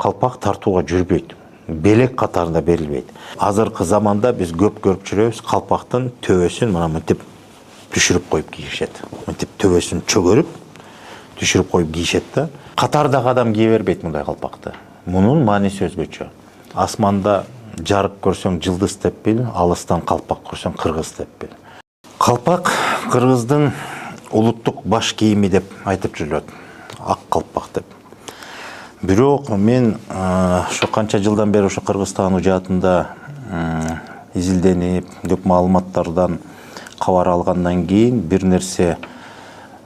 калпак тартууга жүрбөйт. Белек катарында берилбейт. Азыркы заманда биз көп көрүп жүрөбүз, калпактын төбөсүн мына мынтип түшүрүп коюп кийишет. Мынтип төбөсүн чөгөрүп түшүрүп коюп кийишет да. Катардагы адам кие бербейт мындай калпакты. Мунун мааниси өзгөчө. Асманда жарык көрсөң жылдыз деп бил, алыстан калпак көрсөң кыргыз деп бил. Калпак кыргыздын улуттук баш кийими деп айтып жүрүлөт. Ак калпак деп. Бирок мен ошо канча жылдан бери ошо Кыргызстан жаатында изилденип, көп маалыматтардан кабар алгандан кийин бир нерсе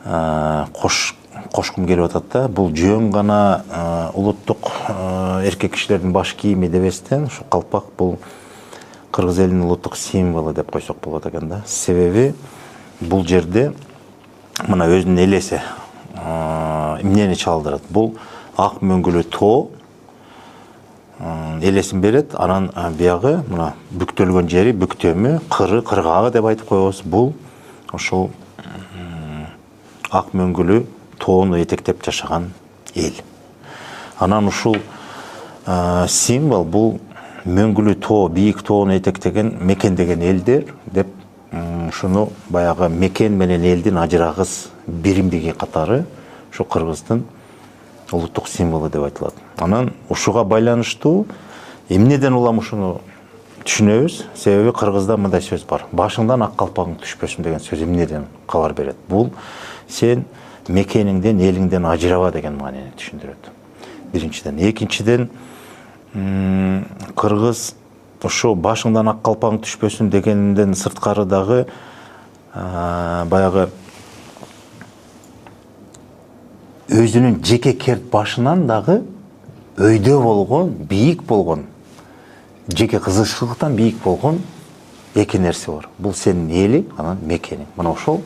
кошкум келип атат да. Бул жөн гана улуттук эркек кишилердин баш кийими дебестен, ушу калпак бул кыргыз элинин улуттук символу деп койсок болот экен да. Себеби бул жерде мына өзүнүн элеси эмнени чалдырат? Бул ак мөңгүлүү тоо элесин берет. Анан биягы мына бүктөлгөн жери, бүктөмү, кыры, кыргагы деп айтып коебуз. Бул ошол ак мөңгүлүү тоону этектеп жашаган эл. Анан ушул символ бул мөңгүлүү тоо, бийик тоону этектеген, мекендеген элдер деп ушуну баягы мекен менен элдин ажырагыс биримдиги катары ушу кыргыздын улуттук символу деп айтылат. Анан ушуга байланыштуу эмнеден улам ушуну түшүнөбүз? Себеби кыргызда мындай сөз бар. Башыңдан ак калпагың түшпөсүн деген сөз эмнеден кабар берет? Бул сен мекениңден, элиңден ажыраба деген маанини түшүндүрөт. Биринчиден. Экинчиден, кыргыз ошо башыңдан ак калпагың түшпөсүн дегенден сырткары дагы баягы өзүнүн жеке керт башынан дагы өйдө болгон, бийик болгон, жеке кызыкчылыктан бийик болгон эки нерсе бар. Бул сенин элиң, анан мекениң. Мына ошол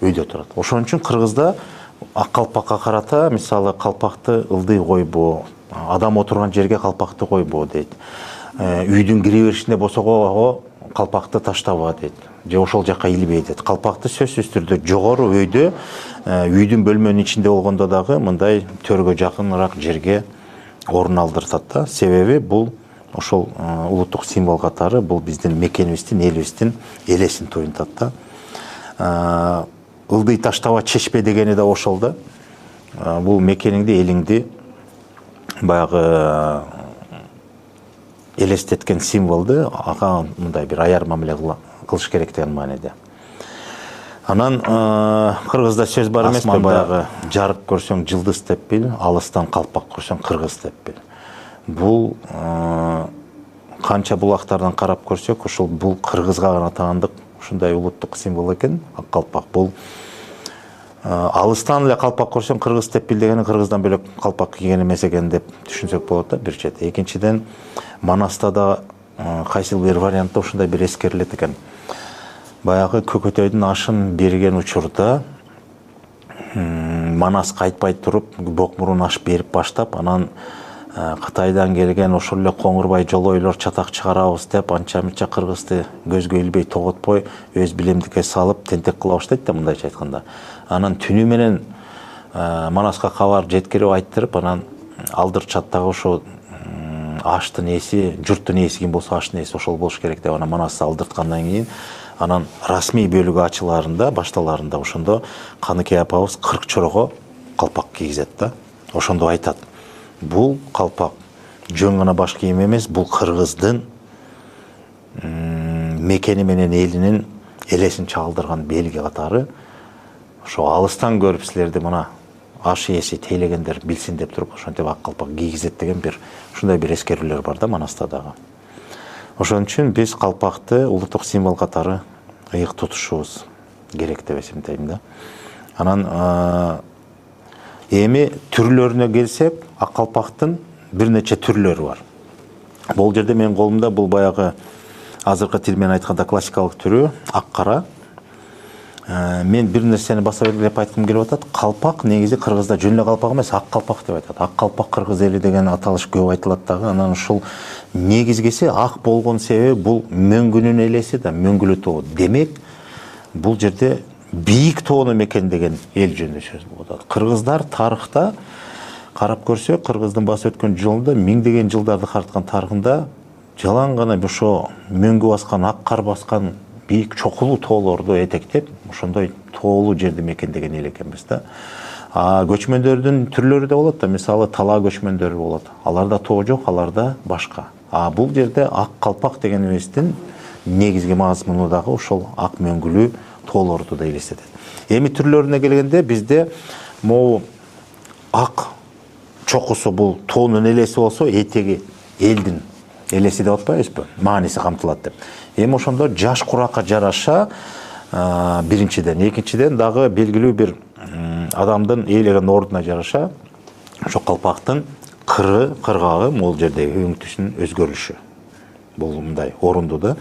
өйдө турат. Ошон үчүн кыргызда ак калпакка карата, мисалы, калпакты ылдый койбо, адам отурган жерге калпакты койбо дейт. Үйдүн кире беришинде босогого калпакты таштаба дейт. Же ошол жакка илбей дейт. Калпакты сөзсүз түрдө жогору өйдө, үйдүн бөлмөнүн ичинде болгондо дагы мындай төргө жакыныраак жерге орун алдыртат да. Себеби бул ошол улуттук символ катары бул биздин мекенибиздин, элибиздин элесин туюнтат да. Ылдый таштаба чечпе дегени да ошол да. Бул мекениңди, элиңди баягы элестеткен символду ага мындай бир аяр мамиле кылыш керек деген мааниде. Анан кыргызда сөз бар эмеспи, баягы жарык көрсөң жылдыз деп бил, алыстан калпак көрсөң кыргыз деп бил. Бул канча булактардан карап көрсөк, ошол бул кыргызга гана таандык ушундай улуттук символ экен, ак калпак. Бул алыстан эле калпак көрсөң кыргыз деп бил дегени кыргыздан бөлөк калпак кийген эмес экен деп түшүнсөк болот да бир чети. Экинчиден, Манаста да кайсыл бир вариантта ушундай бир эскерилет экен. Баягы Көкөтөйдүн ашын берген учурда Манас кайтпай туруп, Бокмурун аш берип баштап, анан Кытайдан келген ошол эле коңурбай жолойлор чатак чыгарабыз деп анча-мынча кыргызды көзгө илбей тоготпой өз билемдикке салып тентек кыла баштайт да, мындайча айтканда. Анан түнү менен Манаска кабар жеткирип айттырып, анан алдырчаттагы ошо аштын ээси, журттун ээси ким болсо аштын ээси ошол болуш керек деп анан Манасты алдырткандан кийин анан расмий бөлүгү ачылаарында, башталаарында ошондо Каныкей апабыз 40 чорого калпак кийгизет да. Ошондо айтат: бул калпак жөн гана баш кийим эмес, бул кыргыздын мекени менен элинин элесин чалдырган белги катары. Ошо алыстан көрүп силерди мына аш ээси тейлегендер билсин деп туруп ошентип ак калпак кийгизет деген бир ушундай бир эскерүүлөр бар да Манаста дагы. Ошон үчүн биз калпакты улуттук символ катары ыйык тутушубуз керек деп эсептейм да. Анан эми түрлөрүнө келсек, ак калпактын бир нече түрлөрү бар. Бул жерде менин колумда бул баягы азыркы тил менен айтканда классикалык түрү ак кара. Мен бир нерсени баса белгилеп айткым келип атат. Калпак негизи кыргызда жөн эле калпак эмес, ак калпак деп айтат. Ак калпак кыргыз эли деген аталыш көп айтылат дагы. Анан ушул негизгиси ак болгон себеби бул мөңгүнүн элеси да, мөңгүлүү тоо. Демек, бул жерде бийик тоону мекендеген эл жөнүндө сөз болуп атат. Кыргыздар тарыхта карап көрсөк, кыргыздын басып өткөн жолунда миңдеген жылдарды карткан тарыхында жалаң гана ошо мөңгү баскан, ак кар баскан бийик чокулуу тоолорду этектеп, ошондой тоолуу жерди мекендеген эл экенбиз да. Көчмөндөрдүн түрлөрү да болот да, мисалы талаа көчмөндөрү болот. Аларда тоо жок, аларда башка. Бул жерде ак калпак деген эбестин негизги мазмуну дагы ошол ак мөңгүлүү тоолорду да элестетет. Эми түрлөрүнө келгенде бизде могу ак чокусу бул тоонун элеси болсо, этеги элдин элеси деп атпайбызбы? Мааниси камтылат деп. Эми ошондо жаш куракка жараша биринчиден, экинчиден дагы белгилүү бир адамдын ээлеген ордуна жараша ошо калпактын кыргагы могул жердеги өң түсүнүн өзгөрүлүшү. Бул мындай орундуу да.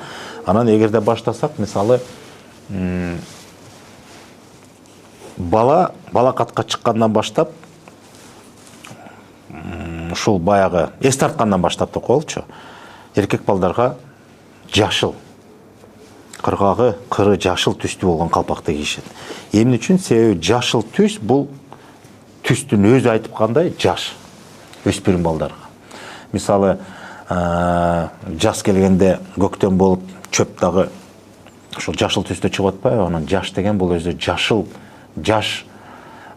Анан эгерде баштасак, мисалы балакатка чыккандан баштап, ушул баягы эс тарткандан баштап деп коелучу. Эркек балдарга жашыл кыргагы, кыры жашыл түстүү болгон калпакты кийишет. Эмне үчүн? Себеби жашыл түс бул түстүн өзү айтып кандай жаш өспүрүм балдарга. Мисалы жаз келгенде көктөм болуп чөп дагы ошол жашыл түстө чыгып атпайбы? Анан жаш деген бул өзү жашыл, жаш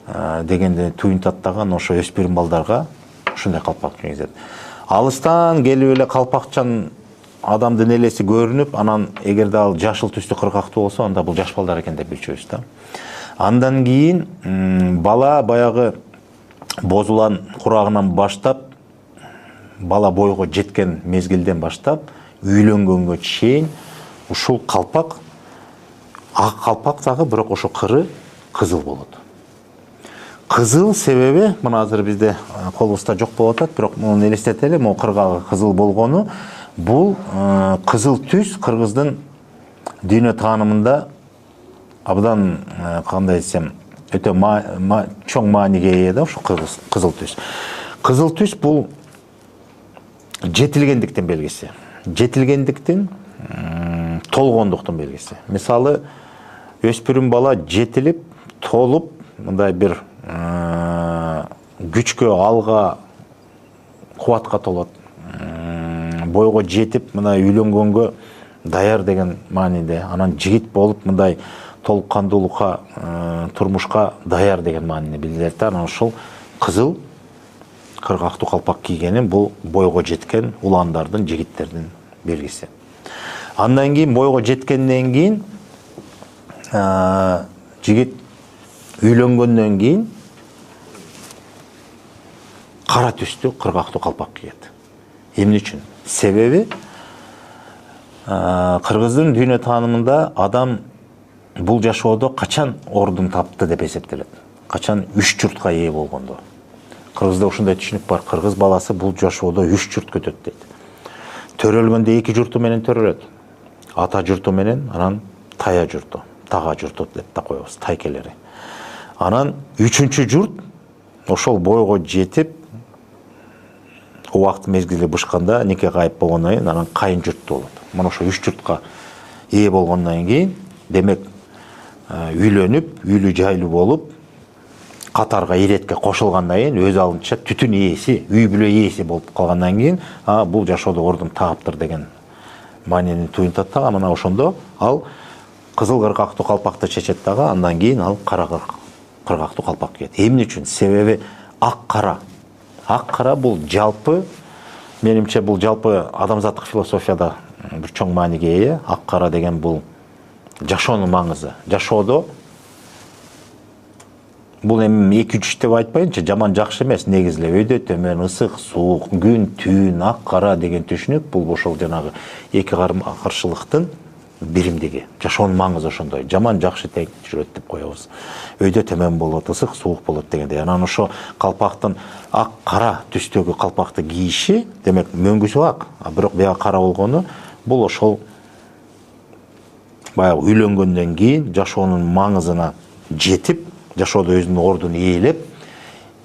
дегенде туюнтат дагы ошо өспүрүм балдарга ушундай калпак кийгизет. Алыстан келип эле калпакчан адамдын элеси көрүнүп, анан эгерде ал жашыл түстүү кыргактуу болсо, анда бул жаш балдар экен деп билчүбүз да. Андан кийин бала баягы бозулан курагынан баштап, бала бойго жеткен мезгилден баштап, үйлөнгөнгө чейин ушул калпак, ак калпак дагы, бирок ошо кыры кызыл болот. Кызыл себеби, мына азыр бизде колубузда жок болуп атат, бирок муну элестетели, могу кыргагы кызыл болгону, бул кызыл түс кыргыздын дүйнө таанымында абдан кандай десем, өтө чоң мааниге ээ да ошо кызыл түс. Кызыл түс бул жетилгендиктин белгиси. Жетилгендиктин, толгондуктун белгиси. Мисалы, өспүрүм бала жетилип, толуп, мындай бир күчкө, алга, кубатка толот. Бойго жетип, мындай үйлөнгөнгө даяр деген мааниде. Анан жигит болуп, мындай толук кандуулукка, турмушка даяр деген маанини билдирет. Анан ушул кызыл кыргактуу калпак кийгени бул бойго жеткен уландардын, жигиттердин белгиси. Андан кийин бойго жеткенден кийин жигит үйлөнгөндөн кийин кара түстүү кыргактуу калпак кийет. Эмне үчүн? Себеби кыргыздын дүйнө таанымында адам бул жашоодо качан ордун тапты деп эсептелет. Качан үч журтка ээ болгондо. Кыргызда ушундай түшүнүк бар. Кыргыз баласы бул жашоодо үч журт көтөт дейт. Төрөлгөндө эки журту менен төрөлөт. Ата журту менен, анан тая журту, тага журту деп да коебуз, тайкелери. Анан үчүнчү журт ошол бойго жетип, убакыт мезгили бышканда, нике кайып болгондон кийин анан кайын журттуу болот. Мына ошо үч журтка ээ болгондон кийин, демек үйлөнүп, үйлүү жайлуу болуп, катарга иретке кошулгандан кийин өз алдынча түтүн ээси, үй бүлө ээси болуп калгандан кийин, бул жашоодо ордун таптыр деген маанини туюнтат дагы. Мына ошондо ал кызыл кыргактуу калпакты чечет дагы, андан кийин ал кара кыргактуу калпак кийет. Эмне үчүн? Себеби ак кара. Ак кара бул жалпы, менимче бул жалпы адамзаттык философияда бир чоң мааниге ээ. Ак кара деген бул жашоонун маңызы. Жашоодо бул эми 2-3 деп айтпайынчы, жаман жакшы эмес, негизиле өйдө төмөн, ысык, суук, күн, түн, ак кара деген түшүнүк бул ошол жанагы эки каршылыктын биримдиги. Жашоонун маңызы ошондой. Жаман жакшы тең жүрөт деп коебуз. Өйдө төмөн болот, ысык, суук болот дегендей. Анан ошо калпактын ак кара түстөгү калпакты кийиши, демек мөңгүсү ак, бирок бияга кара болгону, бул ошол баягы үйлөнгөндөн кийин жашоонун маңызына жетип, жашоодо өзүнүн ордун ээлеп,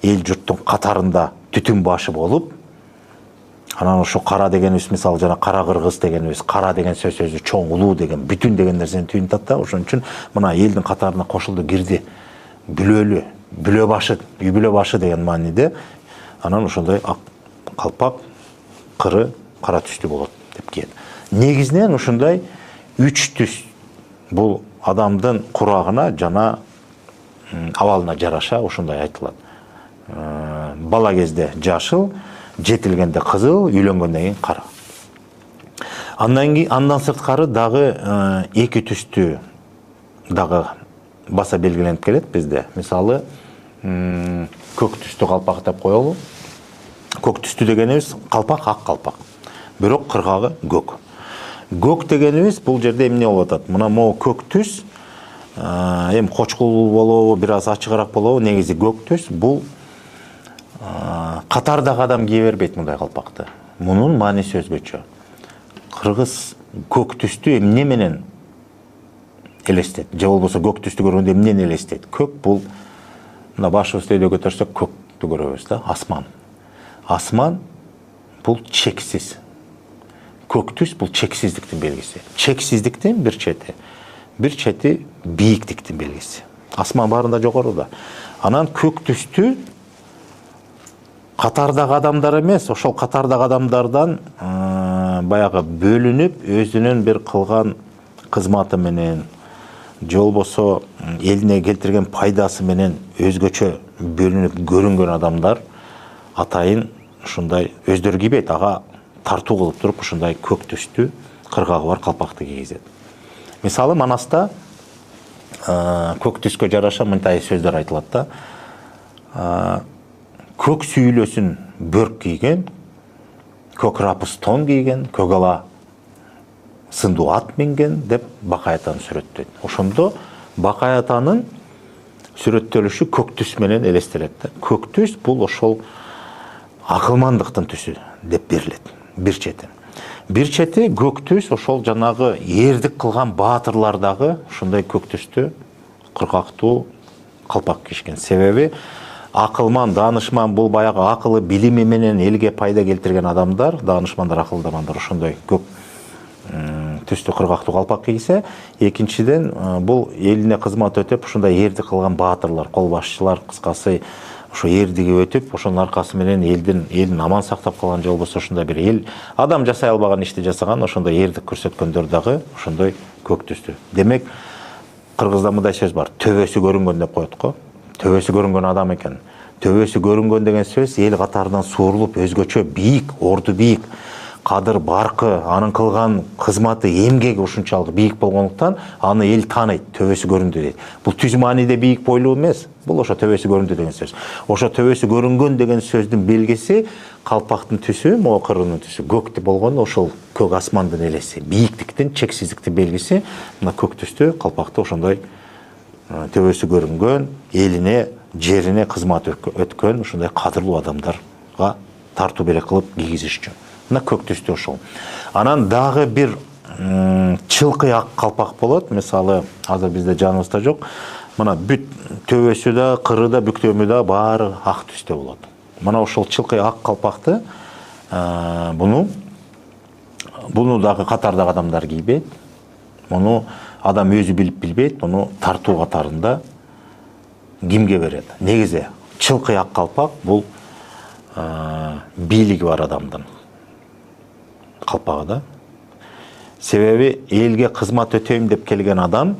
эл журттун катарында түтүн башы болуп, анан ошо кара дегенибиз, мисалы жана кара кыргыз дегенибиз, кара деген сөз өзү чоң, улуу деген, бүтүн деген нерсени туюнтат да. Ошон үчүн мына элдин катарына кошулду, кирди, бүлөлүү, бүлө башы, үй бүлө башы деген мааниде. анан ошондой ак калпак кыры кара түстүү болот деп кийет. Негизинен ушундай 3 түс бул адамдын курагына жана абалына жараша ушундай айтылат. Бала кезде жашыл, жетилгенде кызыл, үйлөнгөндөн кийин кара. Андан сырткары дагы 2 түстүү дагы баса белгиленип келет бизде. Мисалы, көк түстүү калпак деп коелу. Көк түстүү дегенибиз калпак ак калпак. Бирок кыргагы көк. Көк дегенибиз бул жерде эмне болуп атат? Мына могу көк түс эми кочкул болобу, бир аз ачыгыраак болобу, негизи көк түс бул катардагы адам кие бербейт мындай калпакты. Мунун мааниси өзгөчө. Кыргыз көк түстүү эмне менен элестет? Же болбосо көк түстү көргөндө эмнени элестет? Көк бул мына башыбызды өйдө көтөрсөк көктү көрөбүз да, асман. Асман бул чексиз. Көк түс бул чексиздиктин белгиси. Чексиздиктин бир чети бийиктиктин белгиси. Асман баарында жогоруда. Анан көк түстү катардагы адамдар эмес, ошол катардагы адамдардан баягы бөлүнүп, өзүнүн бир кылган кызматы менен, же болбосо элине келтирген пайдасы менен өзгөчө бөлүнүп көрүнгөн адамдар атайын ушундай өздөрү кийбейт, ага тартуу кылып туруп ушундай көк түстүү кыргагы бар калпакты кийгизет. Мисалы, Манаста көк түскө жараша мындай сөздөр айтылат да. Көк сүйүлөсүн бөрк кийген, көк рапыс тон кийген, көк ала сындуу ат минген деп Бакай атаны сүрөттөйт. Ошондо Бакай атанын сүрөттөлүшү көк түс менен элестелет да. Көк түс бул ошол акылмандыктын түсү деп берилет. Бир чети көк түс ошол жанагы эрдик кылган баатырлардагы ушундай көк түстү кыргактуу калпак кийишкен. Себеби акылман, даанышман бул баягы акылы, билими менен элге пайда келтирген адамдар, даанышмандар, акылдамандар ошондой көк түстүү кыргактуу калпак кийсе, экинчиден бул элине кызмат өтөп ушундай эрдик кылган баатырлар, кол башчылар, кыскасы ошо эрдиги өтүп, ошонун аркасы менен элин аман сактап калган, же болбосо ошондой бир эл адам жасай албаган ишти жасаган, ошондой эрдик көрсөткөндөр дагы ошондой көк түстүү. Демек, кыргызда мындай сөз бар, төбөсү көрүнгөн деп коет го. Төбөсү көрүнгөн адам экен. Төбөсү көрүнгөн деген сөз эл катарынан суурулуп, өзгөчө бийик, орду бийик, кадыр баркы, анын кылган кызматы, эмгеги ушунчалык бийик болгондуктан аны эл тааныйт, төбөсү көрүндү дейт. Бул түз мааниде бийик бойлуу эмес, бул ошо төбөсү көрүндү деген сөз. Ошо төбөсү көрүнгөн деген сөздүн белгиси калпактын түсү, могу кырынын түсү көк болгону ошол көк асмандын элеси, бийиктиктин, чексиздиктин белгиси. Мына көк түстүү калпакты ошондой төбөсү көрүнгөн, элине, жерине кызмат өткөн ушундай кадырлуу адамдарга тартуу берек кылып кийгизишчү. Мына көк түстүү ошол. Анан дагы бир чылкый ак калпак болот. Мисалы, азыр бизде жаныбызда жок. Мына бүт төбөсү да, кыры да, бүктөмү да баары ак түстө болот. Мына ошол чылкый ак калпакты буну дагы катардагы адамдар кийбейт. Муну адам өзү билип билбейт, муну тартуу катарында кимге берет? Негизи чылкый ак калпак бул бийлиги бар адамдын калпагы да. Себеби элге кызмат өтөйм деп келген адам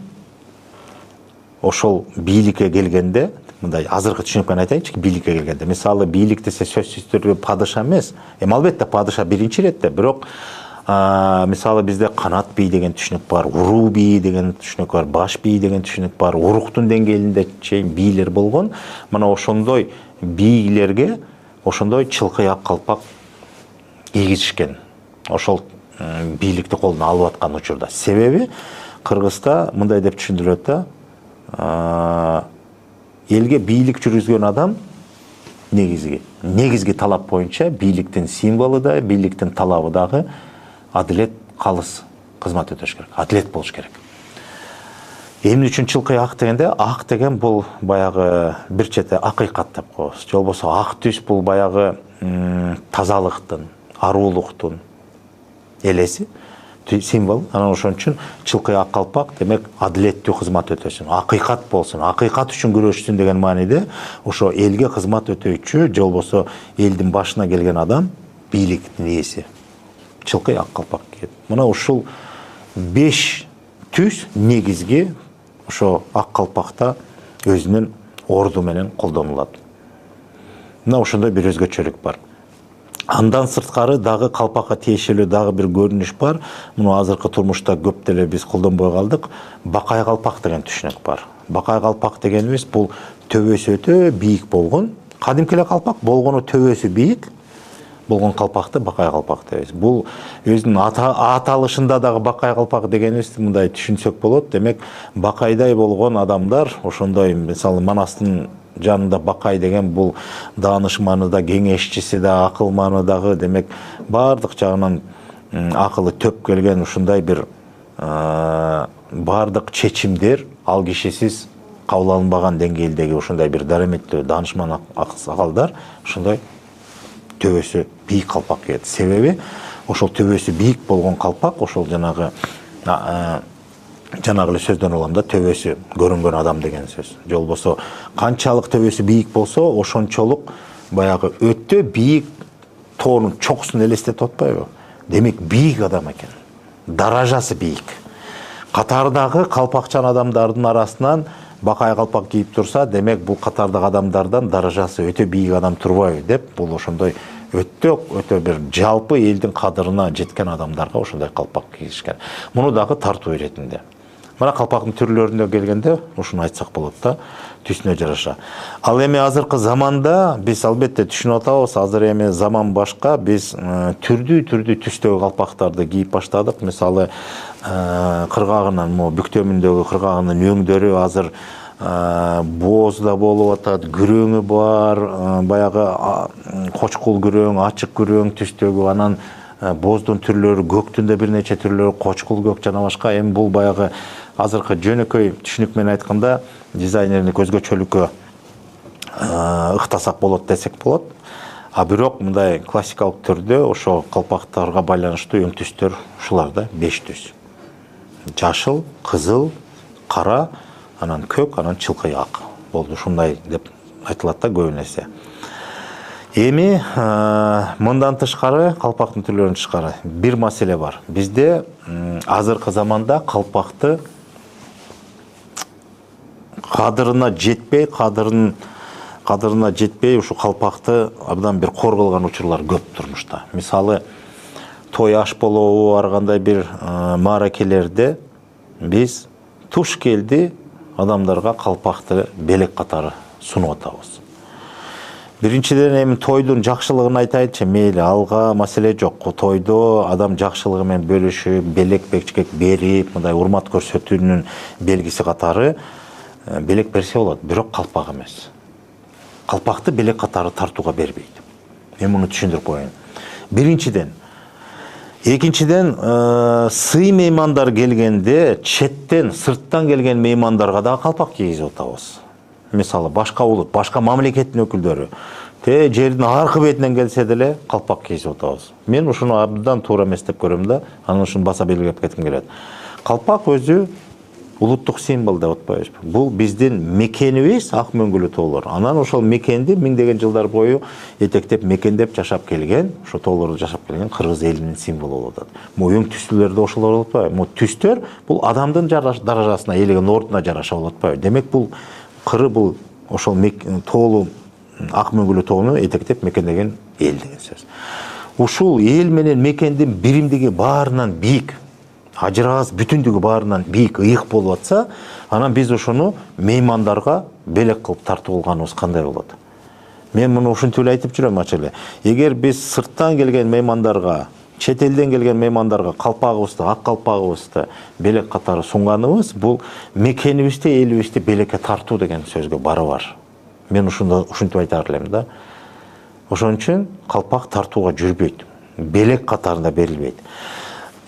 ошол бийликке келгенде, мындай азыркы түшүнүкпен айтайынчы, бийликке келгенде, мисалы, бийлик десе сөзсүз түрдө падыша эмес. Албетте падыша биринчи иретте, бирок мисалы бизде канат бий деген түшүнүк бар, уруу бий деген түшүнүк бар, баш бий деген түшүнүк бар, уруктун деңгээлинде чейин бийлер болгон. Мына ошондой бийлерге ошондой чылкый ак калпак кийгизишкен. Ошол бийликти колуна алып аткан учурда. Себеби Кыргызда мындай деп түшүндүрөт да, элге бийлик жүргүзгөн адам негизги талап боюнча бийликтин символу да, бийликтин талабы дагы адилет, калыс кызмат өтөш керек, адилет болуш керек. Эмне үчүн чылкый ак дегенде, ак деген бул баягы бир чети акыйкат деп коебуз. Же болбосо ак түс бул баягы тазалыктын, аруулуктун элеси. символ. Анан ошон үчүн чылкы ак калпак демек адилеттүү кызмат өтөсүн, акыйкат болсун, акыйкат үчүн күрөшсүн деген мааниде ошо элге кызмат өтөөчү же болбосо элдин башына келген адам бийликтин ээси чылкы ак калпак кийет. Мына ушул 5 түс негизги ошо ак калпакта өзүнүн орду менен колдонулат. Мына ошондой бир өзгөчөлүк бар. Андан сырткары дагы калпакка тиешелүү дагы бир көрүнүш бар. Муну азыркы турмушта көп деле биз колдонбой калдык. Бакай калпак деген түшүнүк бар. Бакай калпак дегенибиз бул төбөсү өтө бийик болгон, кадимки эле калпак болгону төбөсү бийик болгон калпакты бакай калпак дейбиз. Бул өзүнүн аталышында дагы бакай калпак дегенибизди мындай түшүнсөк болот. Демек, бакайдай болгон адамдар ошондой, мисалы Манастын жанында бакай деген бул даанышманы да, кеңешчиси да, акылманы дагы, демек баардык жагынан акылы төп келген ушундай бир баардык чечимдер ал кишисиз кабыл алынбаган деңгээлдеги ушундай бир дараметтүү даанышман аксакалдар ушундай төбөсү бийик калпак кийет. Себеби ошол төбөсү бийик болгон калпак ошол жанагы эле сөздөн алам да, төбөсү көрүнгөн адам деген сөз. Же болбосо канчалык төбөсү бийик болсо, ошончолук баягы өтө бийик тоонун чокусун элестетип атпайбы? Демек бийик адам экен. Даражасы бийик. Катардагы калпакчан адамдардын арасынан бакай калпак кийип турса, демек бул катардагы адамдардан даражасы өтө бийик адам турбайбы деп, бул ошондой өтө бир жалпы элдин кадырына жеткен адамдарга ошондой калпак кийишкен. Муну дагы тартуу иретинде. Мына калпактын түрлөрүнө келгенде ушуну айтсак болот да, түсүнө жараша. Ал эми азыркы заманда биз албетте түшүнүп атабыз, азыр эми заман башка, биз түрдүү түстөгү калпактарды кийип баштадык. Мисалы, кыргагынын, бүктөмүндөгү кыргагынын өңдөрү азыр боз да болуп атат, күрөңү бар, баягы кочкул күрөң, ачык күрөң түстөгү, анан боздун түрлөрү, көктүн да бир нече түрлөрү, кочкул көк жана башка. Эми бул баягы азыркы жөнөкөй түшүнүк менен айтканда дизайнерлик өзгөчөлүккө ыктасак болот десек болот. А бирок мындай классикалык түрдө ошо калпактарга байланыштуу өң түстөр ушулар да, 5 түс. Жашыл, кызыл, кара, анан көк, анан чылкый ак болду. Ушундай деп айтылат да көбүн эсе. Эми мындан тышкары, калпактын түрлөрүнөн тышкары бир маселе бар. Бизде азыркы заманда калпакты кадырына жетпей, ушу калпакты абдан бир кор кылган учурлар көп турмушта. Мисалы, той аш болобу, ар кандай бир мааракелерде биз туш келди адамдарга калпакты белек катары сунуп атабыз. Биринчиден эми тойдун жакшылыгын айтайынчы, мейли алга маселе жок. Тойдо адам жакшылыгы менен бөлүшүп, белек бекчикек берип, мындай урмат көрсөтүүнүн белгиси катары белек берсе болот, бирок калпак эмес. Калпакты белек катары тартууга бербейт. Мен муну түшүндүрүп коеюн. Биринчиден. Экинчиден, сый меймандар келгенде четтен, сырттан келген меймандарга да калпак кийгизип атабыз. Мисалы, башка улут, башка мамлекеттин өкүлдөрү жердин аркы бетинен келсе деле калпак кийип атабыз. Мен ушуну абдан туура эмес деп көрөм да, анан ушуну баса белгилеп кетким келет. Калпак өзү улуттук символ деп атпайбызбы? Бул биздин мекенибиз ак мөңгүлүү тоолор. Анан ошол мекенди миңдеген жылдар бою этектеп мекендеп жашап келген, ошо тоолордо жашап келген кыргыз элинин символу болуп атат. Өң түстүүлөр да ошолор болуп атпайбы? Түстөр бул адамдын даражасына, ээлеген ордуна жараша болуп атпайбы? Демек бул кыры бул ошол тоолу ак мөңгүлүү тоону этектеп мекендеген эл деген сөз. Ушул эл менен мекендин биримдиги баарынан бийик, ажырагыс бүтүндүгү баарынан бийик, ыйык болуп атса, анан биз ошону меймандарга белек кылып тартып алганыбыз кандай болот? Мен муну ушинтип эле айтып жүрөм ачык эле. Эгер биз сырттан келген меймандарга, чет элден келген меймандарга калпагыбызды, ак калпагыбызды белек катары сунганыбыз, бул мекенибизди, элибизди белекке тартуу деген сөзгө барабар. Мен ушинтип айтар элем да. Ошон үчүн калпак тартууга жүрбөйт, белек катарында берилбейт.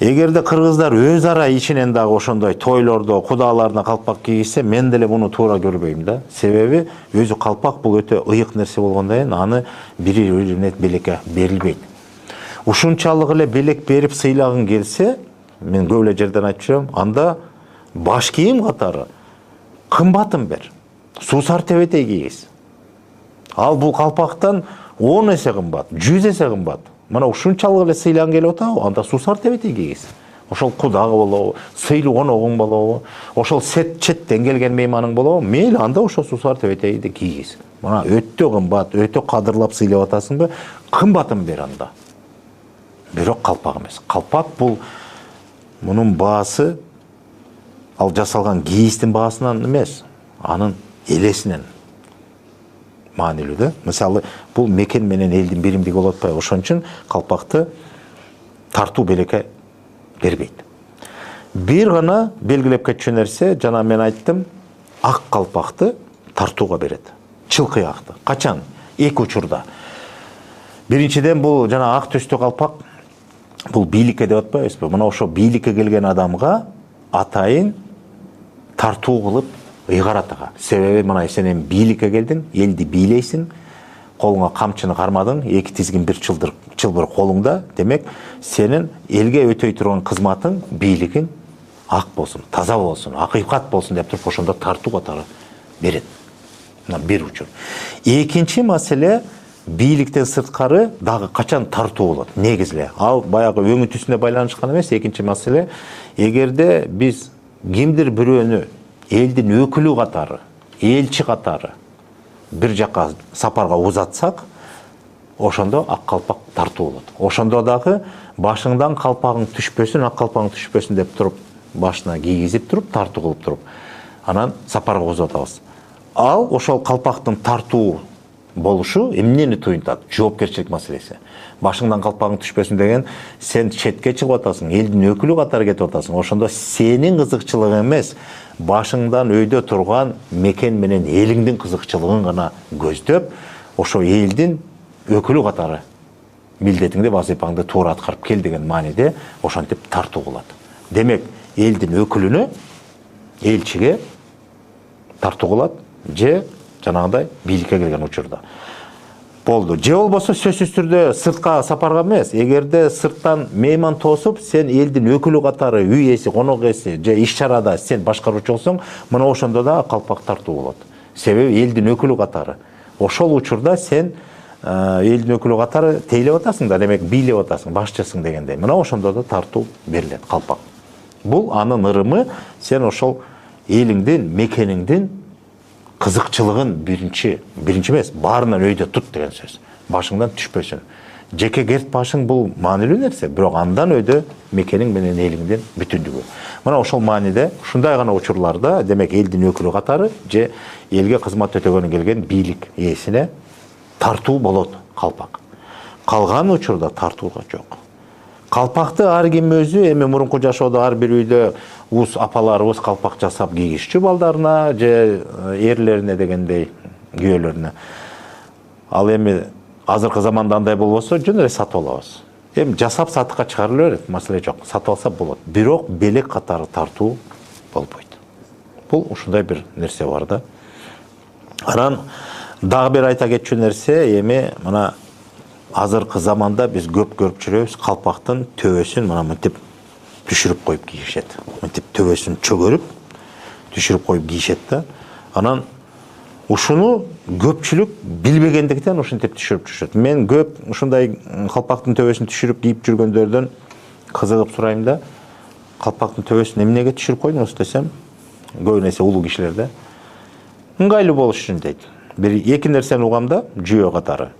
Эгерде кыргыздар өз ара ичинен дагы ошондой тойлордо кудаларына калпак кийгизсе, мен деле муну туура көрбөйм да. Себеби өзү калпак бул өтө ыйык нерсе болгондон кийин аны бири-бирине белекке берилбейт. Ушунчалык эле белек берип сыйлагың келсе, мен көп эле жерден айтып жүрөм, анда баш кийим катары кымбатын бер. Суусар тебетей кийгиз. Ал бул калпактан 10 эсе кымбат, 100 эсе кымбат. Мына ушунчалык эле сыйлан келип атабы, анда суусар тебетей кийгиз. Ошол кудагы болобу, сыйлуу коногуң болобу, ошол четтен келген мейманың болобу, мейли анда ошо суусар тебетейди кийгиз. Мына өтө кымбат, өтө кадырлап сыйлап атасыңбы, кымбатын бер анда. Бирок калпак эмес. Калпак бул мунун баасы ал жасалган кийиздин баасынан эмес, анын элесинен маанилүү да. Мисалы, бул мекен менен элдин биримдиги болуп атпайбы? Ошон үчүн калпакты тартуу белекке бербейт. Бир гана белгилеп кетчү нерсе, жана мен айттым, ак калпакты тартууга берет. Чылкы акты. Качан? Эки учурда. Биринчиден бул жана ак түстүү калпак, бул бийликке деп атпайбызбы? Мына ошо бийликке келген адамга атайын тартуу кылып ыйгарат ага. Себеби мына сен эми бийликке келдиң, элди бийлейсиң, колуңа камчыны кармадың, эки тизгин бир чылбыр колуңда, демек сенин элге өтөй турган кызматың, бийлигиң ак болсун, таза болсун, акыйкат болсун деп туруп ошондо тартуу катары берет. Мына бир учур. Экинчи маселе, бийликтен сырткары дагы качан тартуу болот? Негизле. Ал баягы өңү түсүнө байланышкан эмес. Экинчи маселе, эгерде биз кимдир бирөөнү элдин өкүлү катары, элчи катары бир жака сапарга узатсак, ошондо ак калпак тартуу болот. Ошондо дагы башыңдан калпагың түшпөсүн, ак калпагың түшпөсүн деп туруп, башына кийгизип туруп, тартуу кылып туруп, анан сапарга узатабыз. Ал ошол калпактын тартуу болушу эмнени туюнтат? Жоопкерчилик маселеси. Башыңдан калпагың түшпөсүн деген, сен четке чыгып атасың, элдин өкүлү катары кетип атасың. Ошондо сенин кызыкчылыгың эмес, башыңдан өйдө турган мекен менен элиңдин кызыкчылыгын гана көздөп, ошо элдин өкүлү катары милдетиңди, вазыйпаңды туура аткарып кел деген мааниде ошентип тартуу кылат. Демек, элдин өкүлүнө, элчиге тартуу кылат, же жанагындай бийликке келген учурда. Болду. Же болбосо сөзсүз түрдө сыртка сапарга эмес, эгерде сырттан мейман тосуп, сен элдин өкүлү катары, үй ээси, конок ээси, же иш-чарада сен башкаруучу болсоң, мына ошондо да калпак тартуу болот. Себеби элдин өкүлү катары. Ошол учурда сен элдин өкүлү катары тейлеп атасың да, демек бийлеп атасың, башчысың дегендей. Мына ошондо да тартуу берилет, калпак. Бул анын ырымы, сен ошол элиңдин, мекениңдин кызыкчылыгын биринчи эмес, баарынан өйдө тут деген сөз. Башыңдан түшпөсүн. Жеке керт башың бул маанилүү нерсе, бирок андан өйдө мекениң менен элиңдин бүтүндүгү. Мына ошол мааниде ушундай гана учурларда, демек элдин өкүлү катары же элге кызмат өтөгөнү келген бийлик ээсине тартуу болот калпак. Калган учурда тартууга жок. Калпакты ар ким өзү, эми мурунку жашоодо ар бир үйдө уз апаларыбыз калпак жасап кийгизчү балдарына же эрлерине дегендей, күйөөлөрүнө. Ал эми азыркы заманда андай болбосо, жөн эле сатып алабыз. Эми жасап сатыкка чыгарыла берет, маселе жок. Сатып алса болот. Бирок белек катары тартуу болбойт. Бул ушундай бир нерсе бар да. Анан дагы бир айта кетчү нерсе, эми мына азыркы заманда биз көп көрүп жүрөбүз, калпактын төбөсүн мына мынтип түшүрүп коюп кийишет. Мынтип төбөсүн чөгөрүп, түшүрүп коюп кийишет да. Анан ушуну көпчүлүк билбегендиктен ушинтип түшүрүп. Мен көп ушундай калпактын төбөсүн түшүрүп кийип жүргөндөрдөн кызыгып сурайм да, калпактын төбөсүн эмнеге түшүрүп койдуңуз десем, көбүнесе улуу кишилер да, ыңгайлуу болуш үчүн дейт. Бир эки нерсени угам да, жүйө катары.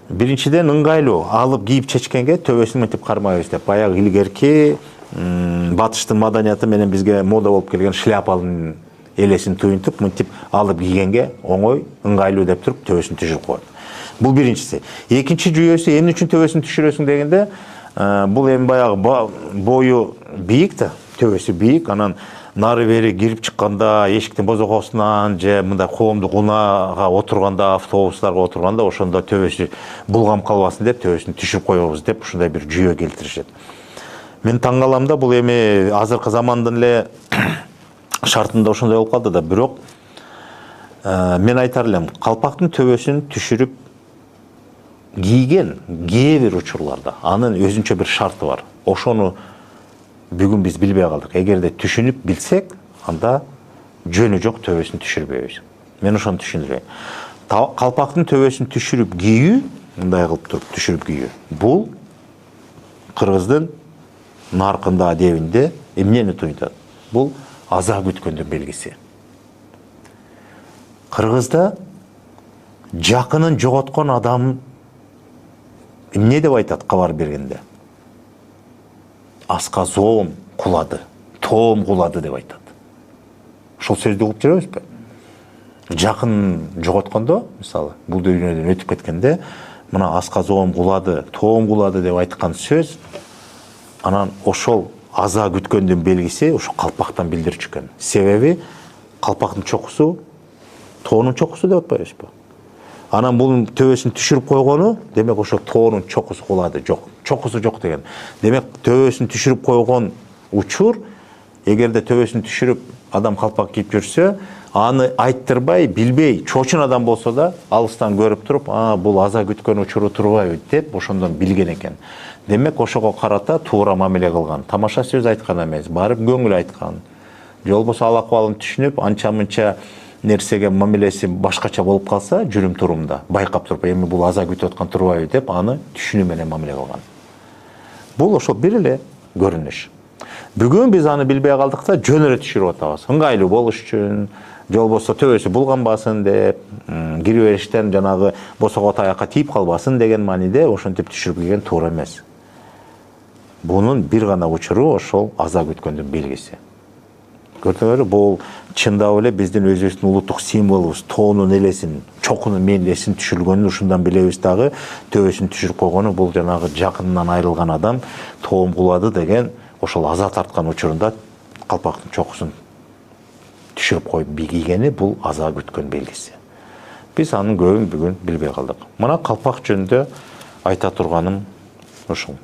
Биринчиден ыңгайлуу, алып кийип чечкенге төбөсүн мынтип кармайбыз деп. Баягы илгерки батыштын маданияты менен бизге мода болуп келген шляпанын элесин туюнтуп, мынтип алып кийгенге оңой, ыңгайлуу деп туруп төбөсүн түшүрүп коет. Бул биринчиси. Экинчи жүйөсү, эмне үчүн төбөсүн түшүрөсүң дегенде, бул эми баягы бою бийик да, төбөсү бийик, анан нары бери кирип чыкканда, эшиктин бозокосунан же мындай коомдук унаага отурганда, автобустарга отурганда, ошондо төбөсү булгам калбасын деп төбөсүн түшүрүп коебуз деп ушундай бир жүйө келтиришет. Мен таң калам да, бул эми азыркы замандын эле шартында ошондой болуп калды да, бирок мен айтар элем, калпактын төбөсүн түшүрүп кийген кээ бир учурларда анын өзүнчө бир шарты бар. Ошону Бүгін біз білбей қалдық. Егерде түшініп білсек, анда жөні жоқ төбесін түшірбейбіз. Мен ошоны түшүндүрөйүн. Калпактын төбөсүн түшүрүп кийүү, мындай кылып туруп түшүрүп кийүү. Бул кыргыздын наркында адебинде эмнени туйдат? Бул аза күткөндүн белгиси. Кыргызда жакынын жоготкон адам эмне деп айтат кабар бергенде? Асказоом кулады, тоом кулады деп айтат. Ошол сөздү угуп жүрөбүзбү? Жакын жоготкондо, мисалы, бул дүйнөдөн өтүп кеткенде, мына асказоом кулады, тоом кулады деп айткан сөз, анан ошол аза күткөндүн белгиси ошо калпактан билдирчү экен. Себеби калпактын чокусу тоонун чокусу деп атпайбызбы? Анан бул төбөсүн түшүрүп койгону, демек ошо тоонун чокусу кулады, жок. Чокусу жок деген. Демек төбөсүн түшүрүп койгон учур, эгерде төбөсүн түшүрүп адам калпак кийип жүрсө, аны айттырбай, билбей, чочун адам болсо да, алыстан көрүп туруп, бул аза күткөн учуру турбайбы деп ошондон билген экен. Демек ошого карата туура мамиле кылган. Тамаша сөз айткан эмес, барып көңүл айткан. Же болбосо ал акыбалын түшүнүп, анча-мынча нерсеге мамилеси башкача болуп калса, жүрүм турумда байкап туруп, эми бул аза күтүп аткан турбайбы деп аны түшүнүү менен мамиле кылган. Бул ошол бир эле көрүнүш. Бүгүн биз аны билбей калдык да, жөн эле түшүрүп атабыз. Ыңгайлуу болуш үчүн, же болбосо төбөсү булганбасын деп, кирип бериштен жанагы босого таякка тийип калбасын деген мааниде ошентип түшүрүп кийген туура эмес. Бунун бир гана учуру ошол аза күткөндүн белгиси. Көрдүңөрбү, бул чындап эле биздин өзүбүздүн улуттук символубуз, тоонун элесин, чокунун элесин түшүрүлгөнүн ушундан билебиз дагы, төбөсүн түшүрүп койгону бул жанагы жакынынан айрылган адам тоом кулады деген ошол аза тарткан учурунда калпактын чокусун түшүрүп коюп кийгени бул аза күткөн белгиси. Биз анын көбүн бүгүн билбей калдык. Мына калпак жөнүндө айта турганым ушул.